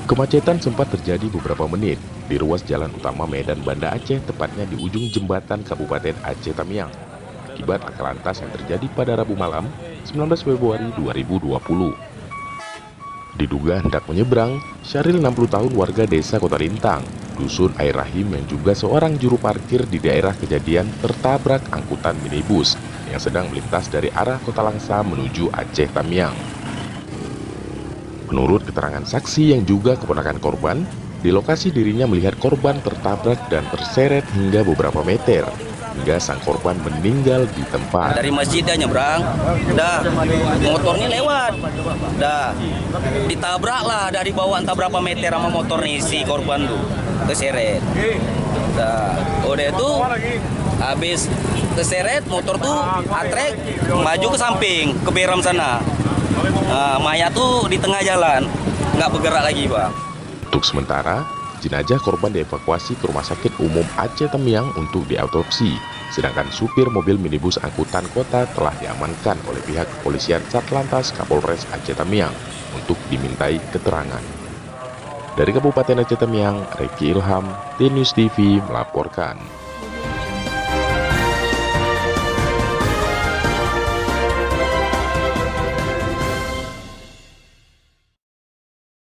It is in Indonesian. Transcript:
Kemacetan sempat terjadi beberapa menit di ruas jalan utama Medan Banda Aceh, tepatnya di ujung jembatan Kabupaten Aceh Tamiang, akibat laka lantas yang terjadi pada Rabu malam, 19 Februari 2020. Diduga hendak menyeberang, Syahril 60 tahun warga desa Kota Lintang, Dusun Air Rahim yang juga seorang juru parkir di daerah kejadian tertabrak angkutan minibus yang sedang melintas dari arah Kota Langsa menuju Aceh Tamiang. Menurut keterangan saksi yang juga keponakan korban, di lokasi dirinya melihat korban tertabrak dan terseret hingga beberapa meter, hingga sang korban meninggal di tempat. Dari masjid dia nyebrang, dah motornya lewat, dah ditabrak lah dari bawah entah berapa meter sama motor nih si korban tuh, terseret. Dah, udah itu habis terseret motor tuh atrek maju ke samping ke Beram sana. Nah, mayat tuh di tengah jalan, nggak bergerak lagi, Bang. Untuk sementara, jenazah korban dievakuasi ke Rumah Sakit Umum Aceh Tamiang untuk diautopsi, sedangkan supir mobil minibus angkutan kota telah diamankan oleh pihak kepolisian Satlantas Kapolres Aceh Tamiang untuk dimintai keterangan. Dari Kabupaten Aceh Tamiang, Reki Ilham, TNews TV melaporkan.